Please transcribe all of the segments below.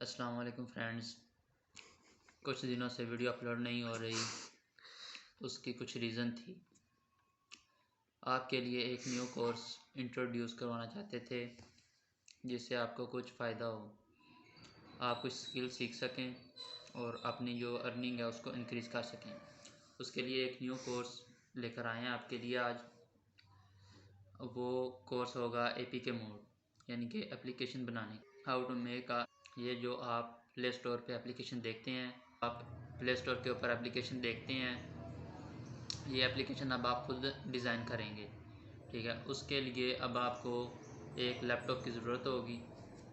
अस्सलाम वालेकुम फ्रेंड्स। कुछ दिनों से वीडियो अपलोड नहीं हो रही, उसकी कुछ रीज़न थी। आपके लिए एक न्यू कोर्स इंट्रोड्यूस करवाना चाहते थे जिससे आपको कुछ फ़ायदा हो, आप कुछ स्किल सीख सकें और अपनी जो अर्निंग है उसको इंक्रीज़ कर सकें। उसके लिए एक न्यू कोर्स लेकर आए हैं आपके लिए आज। वो कोर्स होगा APK मोड, यानी कि एप्लीकेशन बनाने, हाउ टू मेक ये जो आप प्ले स्टोर पे एप्लीकेशन देखते हैं, आप प्ले स्टोर के ऊपर एप्लीकेशन देखते हैं, ये एप्लीकेशन अब आप खुद डिज़ाइन करेंगे। ठीक है, उसके लिए अब आपको एक लैपटॉप की ज़रूरत होगी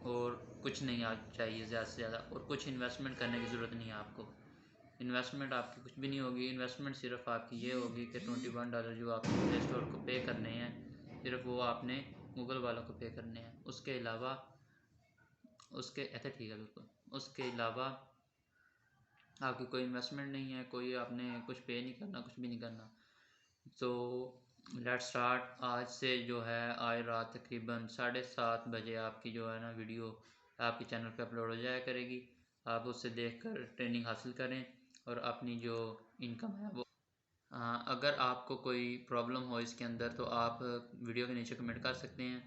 और कुछ नहीं आप चाहिए ज़्यादा से ज़्यादा, और कुछ इन्वेस्टमेंट करने की ज़रूरत नहीं है आपको। इन्वेस्टमेंट आपकी कुछ भी नहीं होगी। इन्वेस्टमेंट सिर्फ आपकी ये होगी कि $21 जो आपको प्ले स्टोर को पे करने हैं, सिर्फ वो आपने गूगल वालों को पे करने हैं। उसके अलावा उसके ऐसा ठीक है बिल्कुल, उसके अलावा आपकी कोई इन्वेस्टमेंट नहीं है, कोई आपने कुछ पे नहीं करना, कुछ भी नहीं करना। तो लेट्स स्टार्ट। आज से जो है आज रात तकरीबन 7:30 बजे आपकी जो है ना वीडियो आपके चैनल पे अपलोड हो जाया करेगी। आप उससे देखकर ट्रेनिंग हासिल करें और अपनी जो इनकम है वो अगर आपको कोई प्रॉब्लम हो इसके अंदर तो आप वीडियो के नीचे कमेंट कर सकते हैं।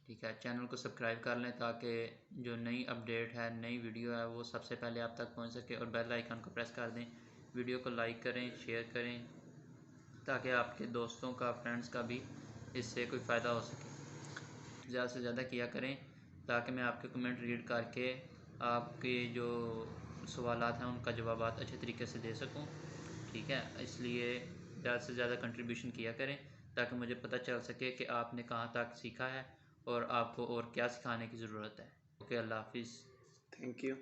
ठीक है, चैनल को सब्सक्राइब कर लें ताकि जो नई अपडेट है, नई वीडियो है, वो सबसे पहले आप तक पहुंच सके, और बेल आइकन को प्रेस कर दें। वीडियो को लाइक करें, शेयर करें ताकि आपके दोस्तों का, फ्रेंड्स का भी इससे कोई फ़ायदा हो सके। ज़्यादा से ज़्यादा किया करें ताकि मैं आपके कमेंट रीड करके आपके जो सवालात हैं उनका जवाबात अच्छे तरीके से दे सकूं। ठीक है, इसलिए ज़्यादा से ज़्यादा कंट्रीब्यूशन किया करें ताकि मुझे पता चल सके कि आपने कहाँ तक सीखा है और आपको और क्या सिखाने की ज़रूरत है। ओके, अल्लाह हाफिज़। Thank you.